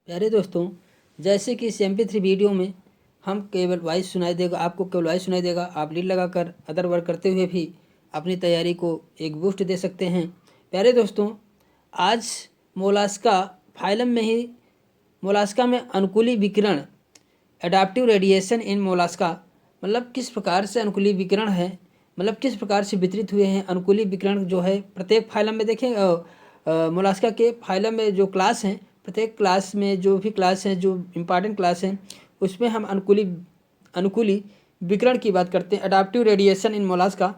प्यारे दोस्तों, जैसे कि इस MP3 वीडियो में हम केवल वॉइस सुनाई देगा, आपको केवल वॉइस सुनाई देगा। आप लीड लगाकर अदर वर्क करते हुए भी अपनी तैयारी को एक बूस्ट दे सकते हैं। प्यारे दोस्तों, आज मोलास्का फाइलम में ही मोलास्का में अनुकूली विकिरण एडाप्टिव रेडिएशन इन मोलास्का, मतलब किस प्रकार से अनुकूली विकिरण है, मतलब किस प्रकार से वितरित हुए हैं अनुकूली विकिरण जो है प्रत्येक फाइलम में। देखें मोलास्का के फाइलम में जो क्लास हैं, प्रत्येक क्लास में जो भी क्लास हैं, जो इम्पॉर्टेंट क्लास हैं, उसमें हम अनुकूली विकिरण की बात करते हैं। अडाप्टिव रेडिएशन इन मोलास्का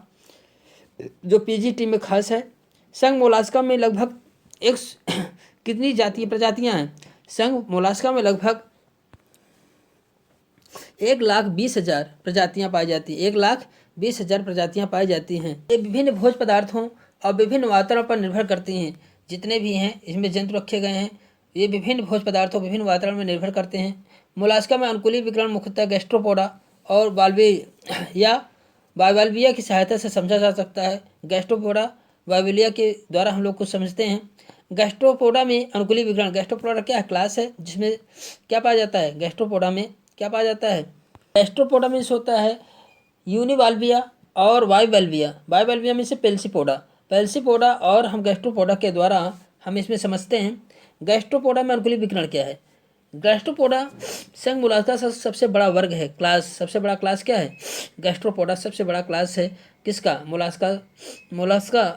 जो PGT में खास है। संघ मोलास्का में लगभग एक कितनी प्रजातियां हैं? संघ मोलास्का में लगभग 1,20,000 प्रजातियां पाई जाती हैं। 1,20,000 प्रजातियां पाई जाती हैं। ये विभिन्न भोज्य पदार्थों और विभिन्न वातावरण पर निर्भर करती हैं। जितने भी हैं इसमें जंतु रखे गए हैं, ये विभिन्न भोज्य पदार्थों विभिन्न वातावरण में निर्भर करते हैं। मोलास्का में अनुकूली विकिरण मुख्यतः गैस्ट्रोपोडा और बाइवाल्विया की सहायता से समझा जा सकता है। गैस्ट्रोपोडा बाइवाल्विया के द्वारा हम लोग कुछ समझते हैं। गैस्ट्रोपोडा में अनुकूली विकिरण, गैस्ट्रोपोडा क्या क्लास है जिसमें क्या पाया जाता है? गैस्ट्रोपोडा में क्या पाया जाता है? गैस्ट्रोपोडा में होता है यूनिवाल्विया और बाइवाल्विया में से पेल्सीपोडा और हम गैस्ट्रोपोडा के द्वारा हम इसमें समझते हैं। गैस्ट्रोपोडा में अनुकूली विकिरण क्या है? गैस्ट्रोपोडा संघ मोलास्का का सबसे बड़ा वर्ग है, क्लास। सबसे बड़ा क्लास क्या है? गैस्ट्रोपोडा सबसे बड़ा क्लास है। किसका? मोलास्का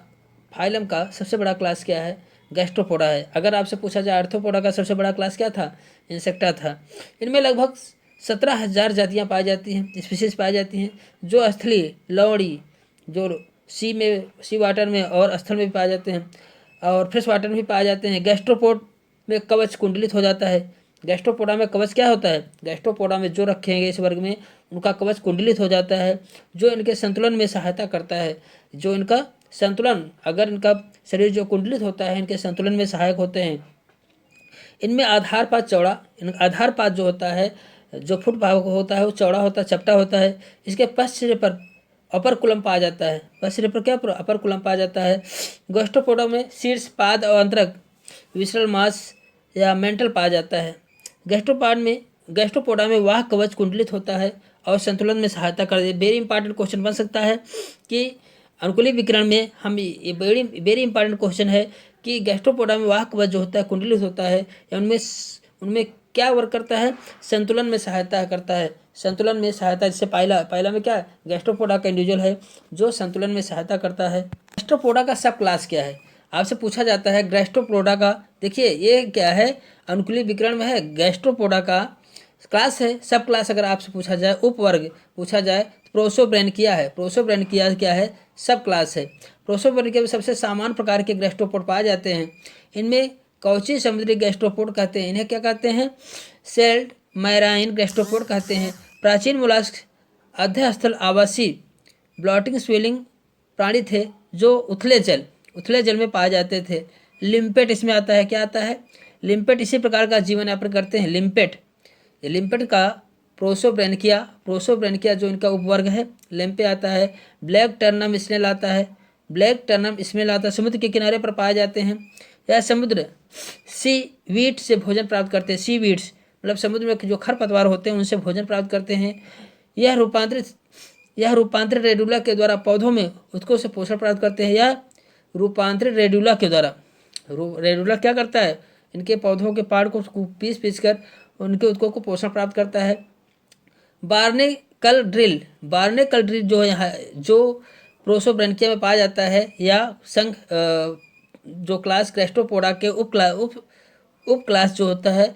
फाइलम का सबसे बड़ा क्लास क्या है? गैस्ट्रोपोडा है। अगर आपसे पूछा जाए आर्थ्रोपोडा का सबसे बड़ा क्लास क्या था? इंसेक्टा था। इनमें लगभग 17,000 जातियाँ पाई जाती हैं, स्पीसीज पाई जाती हैं, जो स्थलीय लवणी, जो सी वाटर में और स्थल में भी पाए जाते हैं और फ्रेश वाटर में भी पाए जाते हैं। गैस्ट्रोपोड में कवच कुंडलित हो जाता है। गैस्ट्रोपोडा में कवच क्या होता है? गैस्ट्रोपोडा में जो रखेंगे इस वर्ग में, उनका कवच कुंडलित हो जाता है, जो इनके संतुलन में सहायता करता है। जो इनका संतुलन, अगर इनका शरीर जो कुंडलित होता है, इनके संतुलन में सहायक होते हैं। इनमें आधारपात जो होता है, जो फुट भाग होता है, वो चौड़ा होता है, चपटा होता है। इसके पश्च सिरे पर अपर कुलम पाया जाता है। पश्च सिरे पर क्या अपर कुलम पाया जाता है। गैस्ट्रोपोडा में शीर्ष पाद और अंतरक विसरल मांस या मेंटल पाया जाता है। गैस्ट्रोपोडा में वाह कवच कुंडलित होता है और संतुलन में सहायता कर दे। वेरी इंपॉर्टेंट क्वेश्चन बन सकता है कि अनुकूली विकिरण में हम ये वेरी इंपॉर्टेंट क्वेश्चन है कि गैस्ट्रोपोडा में वाह कवच जो होता है कुंडलित होता है, या उनमें क्या वर्क करता है? संतुलन में सहायता करता है। संतुलन में सहायता, जैसे पाइला में क्या है? गैस्ट्रोपोडा का इंडिविजुअल है जो संतुलन में सहायता करता है। गैस्ट्रोपोडा का सब क्लास क्या है? आपसे पूछा जाता है गैस्ट्रोपोडा का। देखिए ये क्या है, अनुकूली विकिरण में है। गैस्ट्रोपोडा का क्लास है, सब क्लास। अगर आपसे पूछा जाए उपवर्ग पूछा जाए, प्रोसोब्रेनकिया है। प्रोसोब्रेनकिया क्या है? सब क्लास है। प्रोसोब्रेनकिया में सबसे सामान्य प्रकार के गैस्ट्रोपोड पाए जाते हैं। इनमें कवची समुद्री गैस्ट्रोपोड कहते हैं। इन्हें क्या कहते हैं? सेल्ड मैराइन गैस्ट्रोपोड कहते हैं। प्राचीन मोलास्क अध्यस्थल आवासी ब्लॉटिंग स्वेलिंग प्राणी थे जो उथले जल में पाए जाते थे। लिम्पेट इसमें आता है। क्या आता है? लिम्पेट इसी प्रकार का जीवन यापन करते हैं। लिम्पेट का प्रोसोब्रेनकिया जो इनका उपवर्ग है, लिम्पे आता है। ब्लैक टर्नम स्नेल आता है। समुद्र के किनारे पर पाए जाते हैं। यह समुद्र सी वीट से भोजन प्राप्त करते हैं। सी वीट्स मतलब समुद्र में जो खरपतवार होते हैं उनसे भोजन प्राप्त करते हैं। यह रूपांतरित रेडुला के द्वारा पौधों में उत्कों से पोषण प्राप्त करते हैं। यह रूपांतरित रेडुला के द्वारा, रेडुला क्या करता है? इनके पौधों के पार्ट को पीस कर उनके उत्कों को पोषण प्राप्त करता है। बार्नेकल ड्रिल जो यहाँ जो प्रोसोब्रेनकिया में पाया जाता है, या संघ जो क्लास गैस्ट्रोपोडा के उप क्लास जो होता है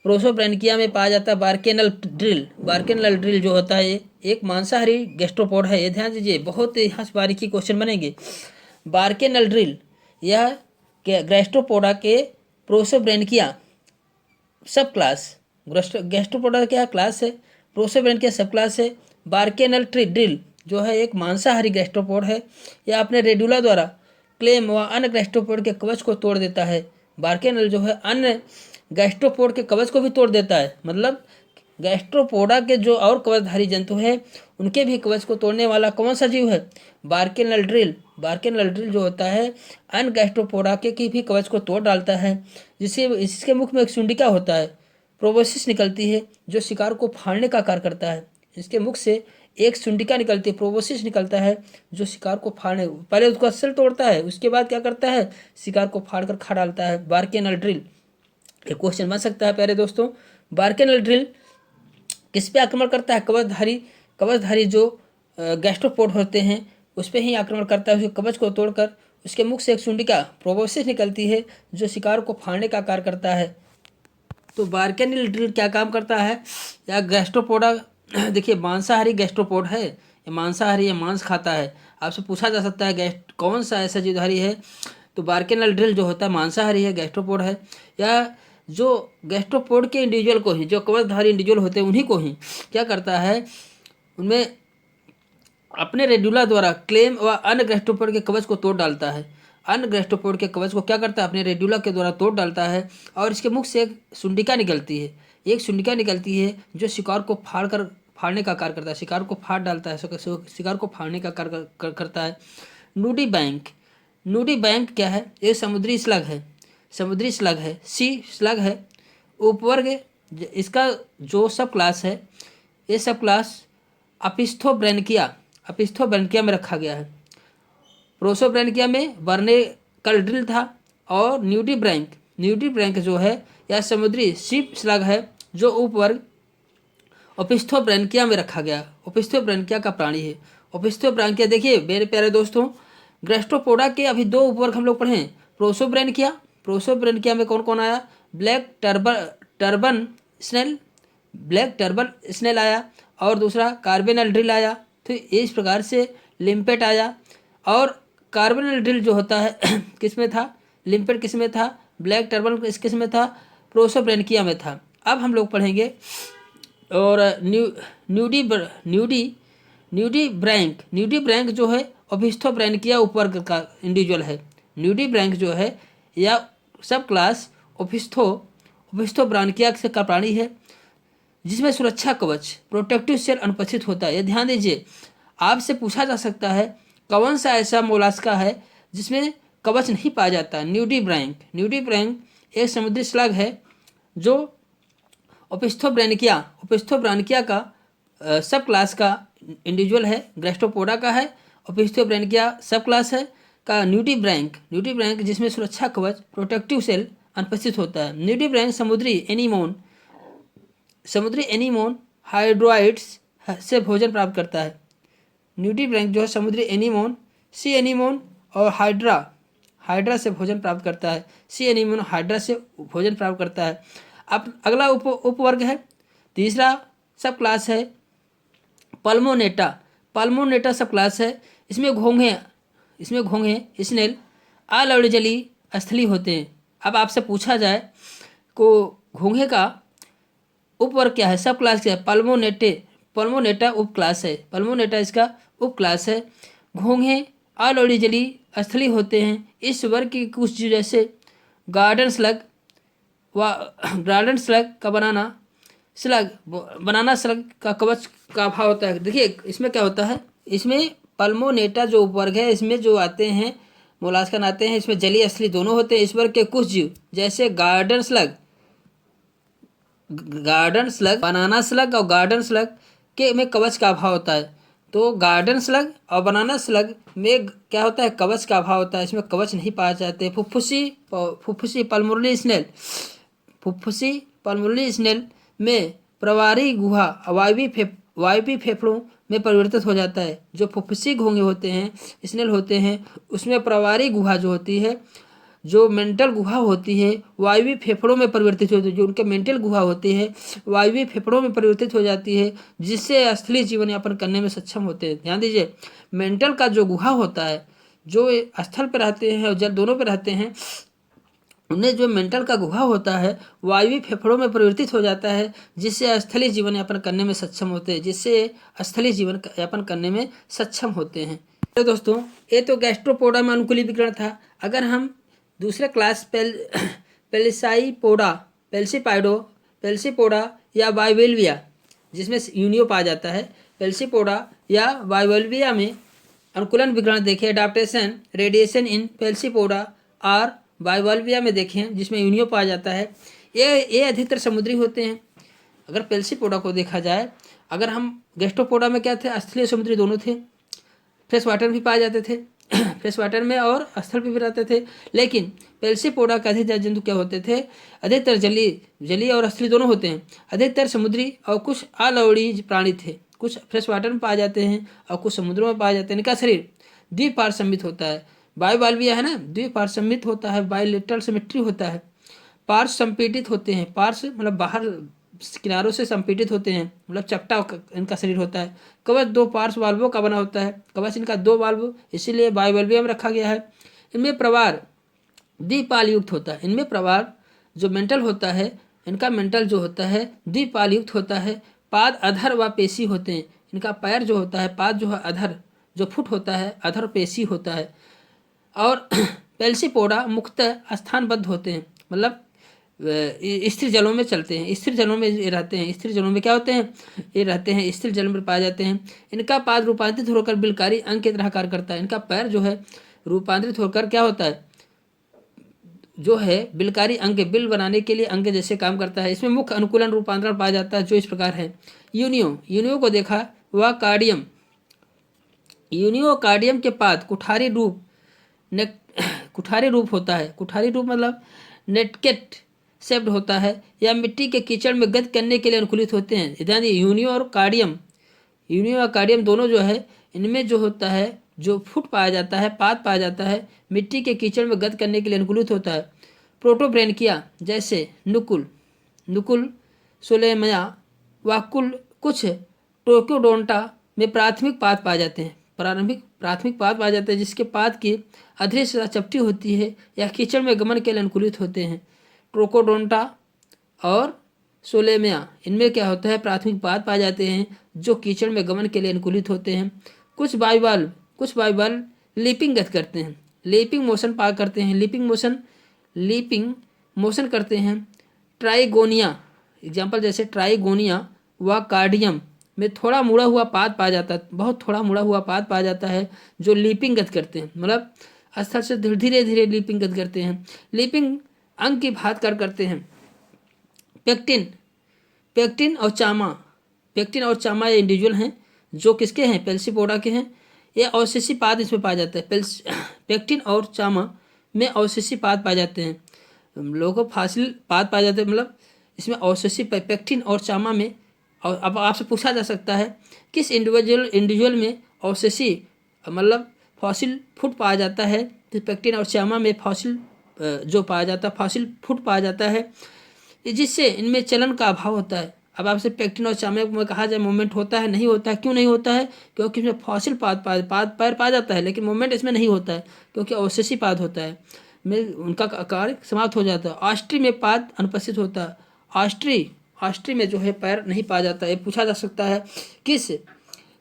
प्रोसोब्रेनकिया में पाया जाता है। बार्केनल ड्रिल जो होता है, ये एक मांसाहारी गैस्ट्रोपोड है। ये ध्यान दीजिए, बहुत यहाँ से बारीकी क्वेश्चन बनेंगे। बार्केनल ड्रिल यह गैस्ट्रोपोडा के प्रोसोब्रेनकिया सब क्लास। गैस्ट्रोपोडा क्या क्लास है? प्रोसोब्रेनकिया सब क्लास है। बार्केनल ड्रिल जो है एक मांसाहारी गैस्ट्रोपोड है। यह अपने रेडुला द्वारा क्लेम व अन्य गैस्ट्रोपोड के कवच को तोड़ देता है। बार्केनल जो है अन्य गैस्ट्रोपोड के कवच को भी तोड़ देता है। मतलब गैस्ट्रोपोडा के जो और कवचधारी जंतु हैं उनके भी कवच को तोड़ने वाला कौन सा जीव है? बार्केनल ड्रिल बार्केनल ड्रिल जो होता है अन्य गैस्ट्रोपोडा के की भी कवच को तोड़ डालता है, जिससे इसके मुख में एक सुंडिका होता है, प्रोबोसिस निकलती है जो शिकार को फाड़ने का कार्य करता है। इसके मुख से एक सुंडिका निकलती है, प्रोबोसिस निकलता है जो शिकार को फाड़ने, पहले उसको असल तोड़ता है, उसके बाद क्या करता है, शिकार को फाड़ कर खा डालता है। बार्केनल ड्रिल, एक क्वेश्चन बन सकता है प्यारे दोस्तों, बार्केनल ड्रिल किस पे आक्रमण करता है? कवचधारी जो गैस्ट्रोपोड होते हैं उस पर ही आक्रमण करता है। उसके कवच को तोड़कर उसके मुख से एक सुंडिका प्रोबोसिस निकलती है जो शिकार को फाड़ने का कार्य करता है। तो बार्केनल ड्रिल क्या काम करता है? या गैस्ट्रोपोडा देखिए मांसाहारी गैस्ट्रोपोड है, ये मांसाहारी, ये मांस खाता है। आपसे पूछा जा सकता है कौन सा ऐसा जीवधारी है? तो बार्केनल ड्रिल जो होता है मांसाहारी है, गैस्ट्रोपोड है। या जो गैस्ट्रोपोड के इंडिविजुअल को ही, जो कवचधारी इंडिविजुअल होते हैं उन्हीं को ही क्या करता है, उनमें अपने रेडुला द्वारा क्लेम व अन्य गैस्ट्रोपोड के कवच को तोड़ डालता है। अन्य गैस्ट्रोपोड के कवच को क्या करता है, अपने रेडुला के द्वारा तोड़ डालता है और इसके मुख से एक सुंडिका निकलती है, एक सुंडिका निकलती है जो शिकार को फाड़ने का कार्य करता है, शिकार को फाड़ डालता है, शिकार को फाड़ने का कार्य करता है। नूडी बैंक, नूडी बैंक क्या है? ये समुद्री स्लग है, समुद्री स्लग है, सी स्लग है, उपवर्ग। इसका जो सब क्लास है, ये सब क्लास अपिस्थोब्रैनकिया में रखा गया है। प्रोसोब्रैनकिया में बर्नेकल ड्रिल था। और न्यूडीब्रैंक जो है यह समुद्री सीप स्लग है जो उपवर्ग ओपिस्थोब्रैनकिया में रखा गया। ओपिस्थोब्रैनकिया का प्राणी है। ओपिस्थोब्रैनकिया देखिए मेरे प्यारे दोस्तों, गैस्ट्रोपोडा के अभी दो उपवर्ग हम लोग पढ़े। प्रोसोब्रैनकिया में कौन कौन आया? ब्लैक टर्बन स्नेल आया और दूसरा कार्बेनल ड्रिल आया। तो इस प्रकार से लिम्पेट आया। और कार्बेनल ड्रिल जो होता है किस में था? लिम्पेट किस में था? ब्लैक टर्बन किस में था? प्रोसोब्रैनकिया में था। अब हम लोग पढ़ेंगे और न्यूडी ब्रैंक जो है ओपिस्थोब्रैनकिया उपवर्ग का इंडिविजुअल है। न्यूडी ब्रैंक जो है या सब क्लास ओपिस्थोब्रैनकिया से का प्राणी है, जिसमें सुरक्षा कवच प्रोटेक्टिव सेल अनुपस्थित होता है। ये ध्यान दीजिए, आपसे पूछा जा सकता है कौन सा ऐसा मोलास्का है जिसमें कवच नहीं पाया जाता? न्यूडी ब्रैंक एक समुद्री स्लग है जो ओपिस्थोब्रैनकिया का सब क्लास का इंडिविजुअल है, गैस्ट्रोपोडा का है। ओपिस्थोब्रैनकिया सब क्लास है का न्यूडी ब्रैंक जिसमें सुरक्षा कवच प्रोटेक्टिव सेल अनुपस्थित होता है। न्यूडी ब्रैंक समुद्री एनीमोन हाइड्रोइड्स से भोजन प्राप्त करता है। न्यूडी ब्रैंक जो है समुद्री एनीमोन, सी एनीमोन और हाइड्रा से भोजन प्राप्त करता है। सी एनीमोन हाइड्रा से भोजन प्राप्त करता है। अब अगला उपवर्ग है, तीसरा सब क्लास है पल्मोनेटा सब क्लास है। इसमें घोंघे स्नेल अलवड़ीजली स्थली होते हैं। अब आपसे पूछा जाए को घोंघे का उपवर्ग क्या है, सब क्लास क्या है? पल्मोनेटा उप क्लास है, पल्मोनेटा इसका उप क्लास है। घोंघे अलवड़ीजली स्थली होते हैं। इस वर्ग की कुछ जीव जैसे गार्डन स्लग का बनाना स्लग का कवच का अभाव होता है। देखिए इसमें क्या होता है, इसमें पल्मोनेटा जो उपवर्ग है इसमें जो आते हैं मोलास्कन आते हैं, इसमें जलीय स्थली दोनों होते हैं। इस वर्ग के कुछ जीव जैसे गार्डन स्लग बनाना स्लग और गार्डन स्लग के में कवच का अभाव होता है। तो गार्डन स्लग और बनाना स्लग में क्या होता है, कवच का अभाव होता है, इसमें कवच नहीं पाए जाते। फुफ्फुसी पल्मोनरी स्नेल में प्रवारी गुहा वायवीय फेफड़ों में परिवर्तित हो जाता है। जो फुफ्फुसी घोंघे होते हैं, स्नेल होते हैं, उसमें प्रवारी गुहा जो होती है, जो मेंटल गुहा होती है वायवीय फेफड़ों में परिवर्तित होती है। जो उनके मेंटल गुहा होती है वायवीय फेफड़ों में परिवर्तित हो जाती है, जिससे स्थलीय जीवन यापन करने में सक्षम होते हैं। ध्यान दीजिए, मेंटल का जो गुहा होता है, जो स्थल पर रहते हैं और जल दोनों पर रहते हैं, उन्हें जो मेंटल का गुहा होता है वायवीय फेफड़ों में परिवर्तित हो जाता है, जिससे स्थलीय जीवन यापन करने में सक्षम होते हैं। तो दोस्तों ये तो गैस्ट्रोपोडा में अनुकूली विकिरण था। अगर हम दूसरे क्लास पेल्सीपोडा या बाइवेल्विया, जिसमें यूनियो पाया जाता है, पेल्सीपोडा या बाइवेल्विया में अनुकूलन विकिरण देखें, एडाप्टेशन रेडिएशन इन पेल्सीपोडा और बाइवल्विया में देखें, जिसमें यूनियो पाया जाता है। ये अधिकतर समुद्री होते हैं। अगर पेल्सीपोडा को देखा जाए, अगर हम गैस्ट्रोपोडा में क्या थे, स्थलीय समुद्री दोनों थे, फ्रेश वाटर भी पाए जाते थे फ्रेश वाटर में और स्थल पे भी रहते थे। लेकिन पेल्सीपोडा के अधिकतर जंतु क्या होते थे, अधिकतर जलीय और स्थलीय दोनों होते हैं। अधिकतर समुद्री और कुछ अलवणीय प्राणी थे, कुछ फ्रेश वाटर में पाए जाते हैं और कुछ समुद्रों में पाए जाते हैं। इनका शरीर द्विपार्श्वमित होता है। बाइवाल्विया है ना, द्विपार्श्वमित होता है, बाइलेटरल सिमेट्री होता है। पार्श्व संपीड़ित होते हैं, पार्श्व मतलब बाहर किनारों से संपीड़ित होते हैं, मतलब चपटा इनका शरीर होता है। कवच दो पार्श्व वाल्वों का बना होता है, कवच इनका दो वाल्व, इसीलिए बाइवाल्विया में रखा गया है। इनमें प्रवार द्विपाल युक्त होता है। इनमें प्रवार जो मेंटल होता है, इनका मेंटल जो होता है द्विपाल युक्त होता है। पाद अधर व पेशी होते हैं। इनका पैर जो होता है, पाद जो है अधर जो फुट होता है, अधर पेशी होता है। और पेल्सीपोडा मुख्यतः स्थानबद्ध होते हैं, मतलब स्थिर जलों में चलते हैं, स्थिर जलों में ये रहते हैं। स्थिर जलों में क्या होते हैं, ये रहते हैं, स्थिर जल में पाए जाते हैं। इनका पाद रूपांतरित होकर बिलकारी अंग की तरह कार्य करता है। इनका पैर जो है रूपांतरित होकर क्या होता है, जो है बिलकारी अंग, बिल बनाने के लिए अंग जैसे काम करता है। इसमें मुख्य अनुकूलन रूपांतरण पाया जाता है, जो इस प्रकार है। यूनियो को देखा, वह कार्डियम, यूनियो कार्डियम के पाद कुठारी रूप होता है। कुठारी रूप मतलब नेटकेट शेप्ड होता है, या मिट्टी के कीचड़ में गति करने के लिए अनुकूलित होते हैं। ध्यान दीजिए, यूनियो और कार्डियम दोनों जो है, इनमें जो होता है, जो फुट पाया जाता है, पाद पाया जाता है, मिट्टी के कीचड़ में गति करने के लिए अनुकूलित होता है। प्रोटोब्रेनकिया जैसे नुकुल सोलेमया वाकुल कुछ टोक्योडोंटा में प्राथमिक पाद पाए जाते हैं। प्राथमिक पाद पाए जाते हैं, जिसके पाद की अधृष्टता चपटी होती है या कीचड़ में गमन के लिए अनुकूलित होते हैं। ट्रोकोडोंटा और सोलेमिया, इनमें क्या होता है, प्राथमिक पाद पाए जाते हैं जो कीचड़ में गमन के लिए अनुकूलित होते हैं। कुछ बाइवाल्व लीपिंग गति करते हैं, लीपिंग मोशन पा करते हैं, लीपिंग मोशन करते हैं। ट्राइगोनिया एग्जाम्पल जैसे ट्राइगोनिया व कार्डियम में थोड़ा मुड़ा हुआ पाद पाया जाता है, बहुत थोड़ा मुड़ा हुआ पाद पाया जाता है, जो लीपिंग गति करते हैं, मतलब स्थल से धीरे धीरे लीपिंग गति करते हैं। लीपिंग अंग की भात करते हैं। पेक्टिन और चामा ये इंडिविजुअल हैं, जो किसके हैं, पेल्सीपोडा के हैं। ये अवशेषी पाद इसमें पाया जाता है। पेक्टिन और चामा में अवशेषी पाद पाए जाते हैं। लोगों को फासिल पाद पाए जाते हैं, मतलब इसमें अवशेषी पेक्टिन और चामा में। और अब आपसे पूछा जा सकता है, किस इंडिविजुअल में अवशेषी मतलब फॉसिल फुट पाया जाता है, तो पेक्टिन और चामा में फॉसिल जो पाया जाता है, फॉसिल फुट पाया जाता है, जिससे इनमें चलन का अभाव होता है। अब आपसे पेक्टिन और चामा में कहा जाए मूवमेंट होता है, नहीं होता है। क्यों नहीं होता है, क्योंकि इसमें फॉसिल पैर पाया जाता है, लेकिन मूवमेंट इसमें नहीं होता है, क्योंकि अवशेषी पाद होता है, में उनका कार्य समाप्त हो जाता है। ऑस्ट्री में पाद अनुपस्थित होता है। ऑस्ट्री में जो है पैर नहीं पाया जाता है। ये पूछा जा सकता है,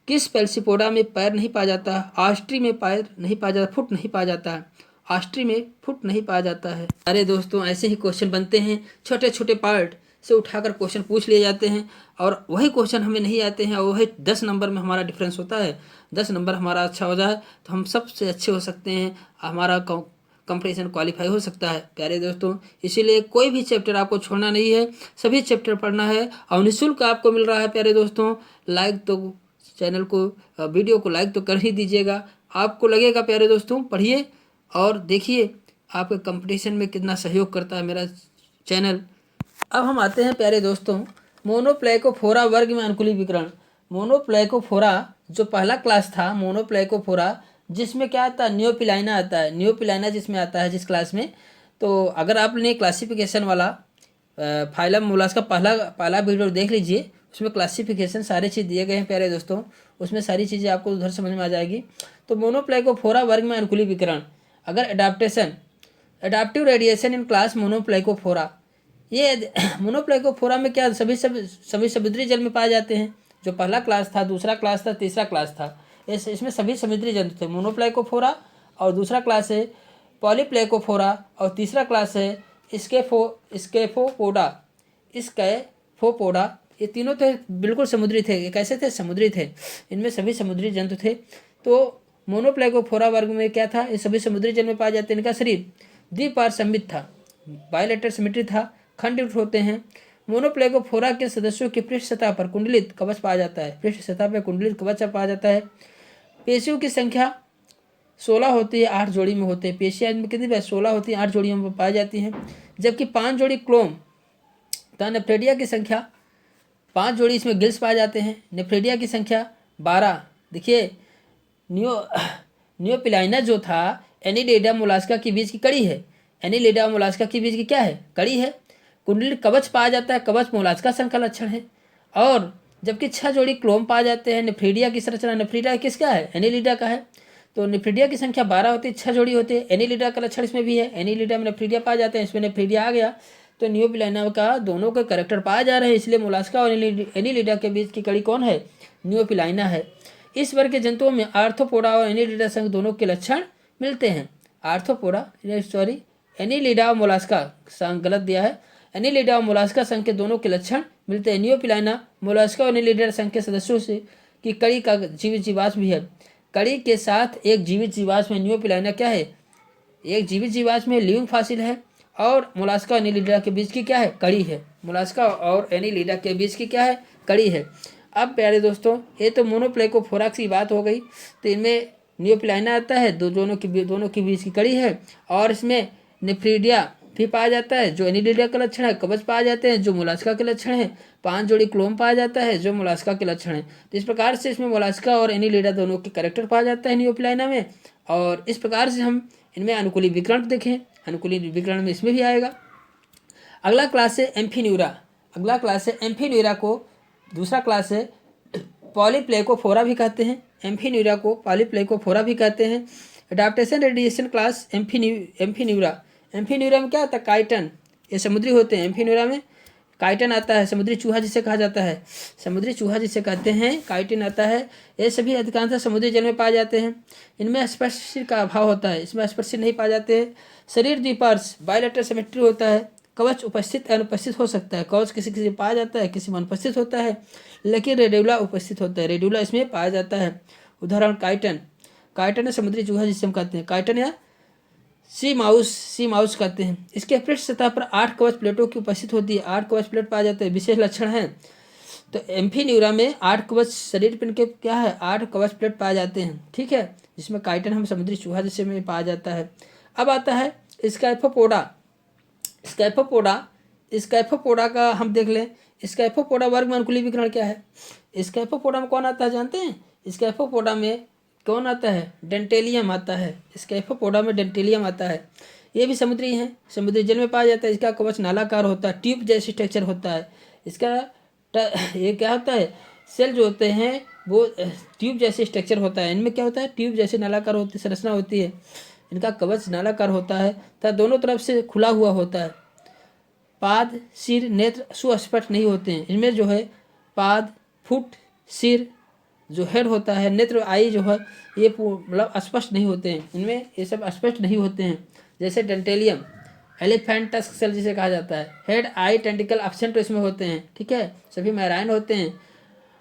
किस पेल्सीपोडा में पैर नहीं पाया जाता है, ऑस्ट्री में पैर नहीं पाया जाता, फुट नहीं पाया जाता है, ऑस्ट्री में फुट नहीं पाया जाता है। अरे दोस्तों, ऐसे ही क्वेश्चन बनते हैं, छोटे छोटे पार्ट से उठाकर क्वेश्चन पूछ लिए जाते हैं, और वही क्वेश्चन हमें नहीं आते हैं, और वही 10 नंबर में हमारा डिफरेंस होता है। 10 नंबर हमारा अच्छा हो जाए तो हम सबसे अच्छे हो सकते हैं, हमारा कंपटीशन क्वालिफाई हो सकता है। प्यारे दोस्तों, इसीलिए कोई भी चैप्टर आपको छोड़ना नहीं है, सभी चैप्टर पढ़ना है, और निःशुल्क आपको मिल रहा है। प्यारे दोस्तों, लाइक तो चैनल को, वीडियो को लाइक तो कर ही दीजिएगा। आपको लगेगा प्यारे दोस्तों, पढ़िए और देखिए आपके कंपटीशन में कितना सहयोग करता है मेरा चैनल। अब हम आते हैं प्यारे दोस्तों मोनोप्लेकोफोरा वर्ग में अनुकूली विकरण। मोनोप्लेकोफोरा जो पहला क्लास था, मोनोप्लेकोफोरा, जिसमें क्या आता है, नियोपिलाइना आता है। नियोपिलाइना जिसमें आता है, जिस क्लास में, तो अगर आपने क्लासिफिकेशन वाला फाइलम मोलास्का पहला वीडियो देख लीजिए, उसमें क्लासिफिकेशन सारी चीज़ दिए गए हैं प्यारे दोस्तों, उसमें सारी चीज़ें आपको उधर समझ में आ जाएगी। तो मोनोप्लेकोफोरा वर्ग में अनुकूली विकरण, अगर एडाप्टिव रेडिएशन इन क्लास मोनोप्लेकोफोरा, ये मोनोप्लेकोफोरा में क्या सभी समुद्री जल में पाए जाते हैं। जो पहला क्लास था, दूसरा क्लास था, तीसरा क्लास था, इसमें सभी समुद्री जंतु थे। मोनोप्लेकोफोरा, और दूसरा क्लास है पॉलीप्लेकोफोरा, और तीसरा क्लास है स्केफोपोडा। ये तीनों थे बिल्कुल समुद्री थे। ये कैसे थे, समुद्री थे, इनमें सभी समुद्री जंतु थे। तो मोनोप्लेकोफोरा वर्ग में क्या था, ये सभी समुद्री जल में पाए जाते हैं। इनका शरीर द्विपार्श्व सममित था, बायलेटरल सिमेट्री था, खंडयुक्त होते हैं। मोनोप्लेकोफोरा के सदस्यों की पृष्ठ सतह पर कुंडलित कवच पाया जाता है, पृष्ठ सतह पर कुंडलित कवच पाया जाता है। पेशियों की संख्या 16 होती है, 8 जोड़ी में होते हैं। पेशियां में कितनी 16 होती है, 8 जोड़ियों में पाई जाती हैं। जबकि 5 जोड़ी क्लोम तथा नेफ्रेडिया की संख्या 5 जोड़ी इसमें गिल्स पाए जाते हैं। नेफ्रेडिया की संख्या 12। देखिए नियोपिलाइना जो था एनिलिडा मोलास्का के बीच की कड़ी है, एनिलिडा मोलास्का के बीच की क्या है, कड़ी है। कुंडलित कवच पाया जाता है, कवच मोलास्का संघ का लक्षण है। और जबकि 6 जोड़ी क्लोम पाए जाते हैं। नेफ्रीडिया की संरचना, नेफ्रीडिया किसका है, एनिलिडा का है। तो नेफ्रीडिया की संख्या 12 होती है, 6 जोड़ी होती है। एनिलिडा का लक्षण इसमें भी है, एनिलिडा में नेफ्रीडिया पाए जाते हैं, इसमें नेफ्रीडिया आ गया। तो नियोपिलाइना का दोनों के कैरेक्टर पाए जा रहे हैं, इसलिए मोलास्का और एनिलिडा के बीच की कड़ी कौन है, नियोपिलाइना है। इस वर्ग के जंतुओं में आर्थ्रोपोडा और एनिलिडा संघ दोनों के लक्षण मिलते हैं। आर्थ्रोपोडा सॉरी एनिलिडा और मोलास्का संघ गलत दिया है, एनिलिडा और मोलास्का संघ के दोनों के लक्षण मिलते हैं। नियोपिलाइना मोलास्का और एनिलिडा संघ के सदस्यों से की कड़ी का जीवित जीवाश्म भी है। कड़ी के साथ एक जीवित जीवाश्म में नियोपिलाइना क्या है, एक जीवित जीवाश्म में लिविंग फॉसिल है। और मोलास्का और एनिलिडा के बीच की क्या है, कड़ी है। मोलास्का और एनिलिडा के बीच की क्या है, कड़ी है। अब प्यारे दोस्तों, ये तो मोनोप्लेकोफोरा की बात हो गई। तो इनमें नियोपिलाइना आता है, दोनों के बीच की कड़ी है। और इसमें नेफ्रीडिया भी पाया जाता है जो एनिलिडा का लक्षण है, कवच पाए जाते हैं जो मोलास्का के लक्षण है, 5 जोड़ी क्लोम पाया जाता है जो मोलास्का के लक्षण है। तो इस प्रकार से इसमें मोलास्का और एनिलिडा दोनों के कैरेक्टर पाया जाता है नियोपिलाइना में। और इस प्रकार से हम इनमें अनुकूली विकर्ण देखें, अनुकूली विकर्ण में इसमें भी आएगा। अगला क्लास है एम्फीन्यूरा। अगला क्लास है एम्फीन्यूरा को दूसरा क्लास है पॉलीप्लेकोफोरा भी कहते हैं, एम्फीन्यूरा को पॉलीप्लेकोफोरा भी कहते हैं। Adaptation radiation class Amphineura. Amphineura में क्या आता है, काइटन, ये समुद्री होते हैं। एम्फीन्यूरा में काइटन आता है, समुद्री चूहा जिसे कहा जाता है, समुद्री चूहा जिसे कहते हैं, काइटन आता है। ये सभी अधिकांशतः समुद्री जल में पाए जाते हैं। इनमें स्पर्श शिर का अभाव होता है, इसमें स्पर्श शिर नहीं पाए जाते हैं। शरीर द्विपार्श्व बायलेटरल सिमेट्री होता है। कवच उपस्थित अनुपस्थित हो सकता है, कवच किसी किसी पाया जाता है, किसी में अनुपस्थित होता है, लेकिन रेड्यूला उपस्थित होता है, रेड्यूला इसमें पाया जाता है। उदाहरण काइटन, काइटन है समुद्री चूहा जिसे हम कहते हैं, काइटन या सी माउस कहते हैं। इसके पृष्ठ सतह पर 8 कवच प्लेटों की उपस्थित होती है, 8 कवच प्लेट पाए जाते हैं, विशेष लक्षण है। तो एम्फीन्यूरा में 8 कवच शरीर पिंड के क्या है, 8 कवच प्लेट पाए जाते हैं, ठीक है, जिसमें काइटन हम समुद्री चूहा जिसे में पाया जाता है। अब आता है स्कैफोपोडा। स्कैफोपोडा का हम देख लें। स्कैफोपोडा वर्ग में अनुकूली विकर्ण क्या है, स्कैफोपोडा में कौन आता है जानते हैं, स्कैफोपोडा में कौन आता है, डेंटेलियम आता है। स्कैफोपोडा में डेंटेलियम आता है। ये भी समुद्री है, समुद्री जल में पाया जाता है। इसका कवच नालाकार होता है, ट्यूब जैसी स्ट्रक्चर होता है इसका। ये क्या होता है, सेल जो होते हैं वो ट्यूब जैसे स्ट्रक्चर होता है। इनमें क्या होता है, ट्यूब जैसे नालाकार होती संरचना होती है। इनका कवच नालाकार होता है तथा दोनों तरफ से खुला हुआ होता है। पाद, सिर, नेत्र सुस्पष्ट नहीं होते हैं। इनमें जो है पाद, फुट, सिर जो हेड होता है, नेत्र आई जो है ये मतलब स्पष्ट नहीं होते हैं, इनमें ये सब स्पष्ट नहीं होते हैं। जैसे डेंटेलियम एलिफेंट टस्क सेल जिसे कहा जाता है। हेड, आई, टेंटिकल एब्सेंट इसमें होते हैं, ठीक है, सभी मैराइन होते हैं।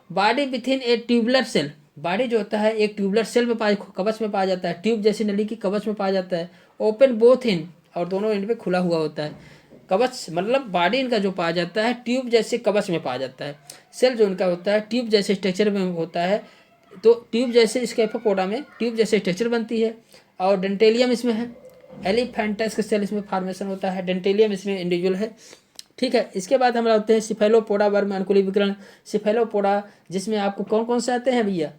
बॉडी विथिन ए ट्यूबुलर सेल, बॉडी जो होता है एक ट्यूबुलर सेल में कवच में पाया जाता है, ट्यूब जैसी नली की कवच में पाया जाता है। ओपन बोथ इन, और दोनों एंड पे खुला हुआ होता है। कवच मतलब बॉडी इनका जो पाया जाता है ट्यूब जैसे कवच में पाया जाता है। सेल जो इनका होता है ट्यूब जैसे स्ट्रक्चर में होता है। तो ट्यूब जैसे स्कैफोपोडा में ट्यूब जैसे स्ट्रक्चर बनती है। और डेंटेलियम इसमें है, एलिफेंटस सेल इसमें फॉर्मेशन होता है, डेंटेलियम इसमें इंडिविजुअल है, ठीक है। इसके बाद हम आते हैं सिफेलोपोडा वर्ग में अनुकूली विकर्ण। सिफेलोपोडा जिसमें आपको कौन कौन से आते हैं भैया,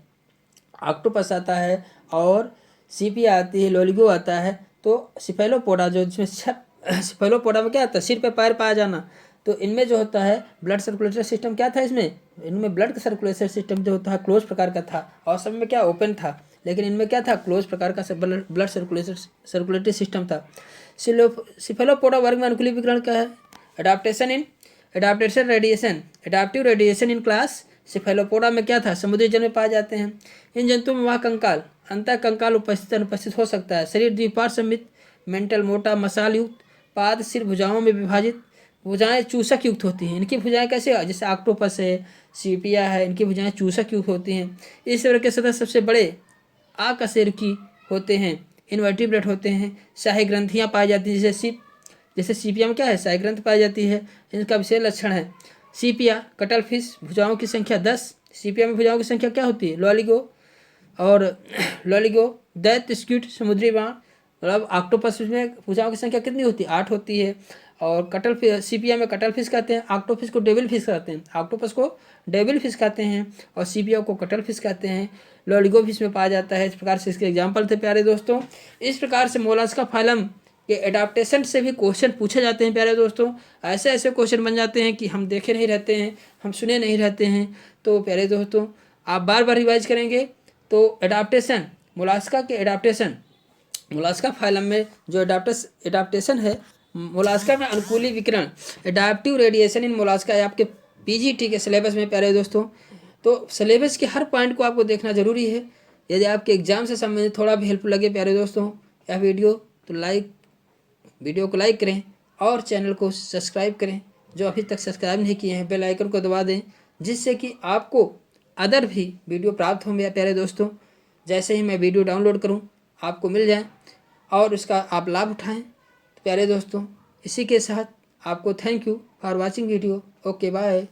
ऑक्टोपस आता है और सीपिया आती है, लोलिगो आता है। तो सिफेलोपोडा जो जिसमें सिफेलोपोडा में क्या आता है, सिर पे पैर पाया जाना। तो इनमें जो होता है ब्लड सर्कुलेटरी सिस्टम क्या था, इनमें ब्लड सर्कुलेशन सिस्टम जो होता है क्लोज प्रकार का था, और सब में क्या ओपन था, लेकिन इनमें क्या था, क्लोज प्रकार का ब्लड सर्कुलेटरी सिस्टम था। सिफेलोपोडा वर्ग में अनुकूली विकर्ण क्या है, adaptation radiation, adaptive radiation in class Cephalopoda में क्या था, समुद्री जल में पाए जाते हैं। इन जंतुओं में वह कंकाल अंतः कंकाल उपस्थित अनुपस्थित हो सकता है। शरीर द्विपार्श्व सममित, मेंटल मोटा मसाल युक्त, पाद सिर भुजाओं में विभाजित, भुजाएं चूसक युक्त होती हैं। इनकी भुजाएं कैसे, जैसे ऑक्टोपस है, सीपिया है, इनकी भुजाएं चूसक युक्त होती हैं। इस वर्ग के सदस्य सबसे बड़े आकशेरुकी होते हैं, इनवर्टिब्रेट होते हैं। शाही ग्रंथियाँ पाई जाती हैं, जैसे सीपिया में क्या है, शाही ग्रंथ पाई जाती है। इनका विशेष लक्षण है सीपिया कटल फिश, भुजाओं की संख्या 10। सीपिया में भुजाओं की संख्या क्या होती है, लॉलिगो और लॉलिगो दैत्य स्क्यूट समुद्री बाण, मतलब ऑक्टोपस में भुजाओं की संख्या कितनी होती है, 8 होती है। और कटल फिश, सीपिया में कटल फिश कहते हैं, ऑक्टोपस को डेविल फिश कहते हैं, ऑक्टोपस को डेविल फिश कहते हैं और सीपिया को कटल फिश कहते हैं। लॉलिगो फिश में पाया जाता है। इस प्रकार से इसके एग्जाम्पल थे प्यारे दोस्तों। इस प्रकार से मोलस्का फाइलम के एडाप्टेशन से भी क्वेश्चन पूछे जाते हैं प्यारे दोस्तों। ऐसे ऐसे क्वेश्चन बन जाते हैं कि हम देखे नहीं रहते हैं, हम सुने नहीं रहते हैं। तो प्यारे दोस्तों आप बार बार रिवाइज करेंगे तो एडाप्टेशन, मोलस्का के एडाप्टेशन, मोलस्का फाइलम में जो एडाप्टेशन है, मोलस्का में अनुकूली विकिरण, एडाप्टिव रेडिएशन इन मोलस्का, आपके पीजीटी के सिलेबस में प्यारे दोस्तों। तो सिलेबस के हर पॉइंट को आपको देखना जरूरी है। यदि आपके एग्जाम से संबंधित थोड़ा भी हेल्प लगे प्यारे दोस्तों यह वीडियो, तो वीडियो को लाइक करें और चैनल को सब्सक्राइब करें। जो अभी तक सब्सक्राइब नहीं किए हैं बेल आइकन को दबा दें, जिससे कि आपको अदर भी वीडियो प्राप्त होंगे प्यारे दोस्तों। जैसे ही मैं वीडियो डाउनलोड करूं आपको मिल जाए और उसका आप लाभ उठाएं। तो प्यारे दोस्तों इसी के साथ आपको thank you for watching video. Okay bye.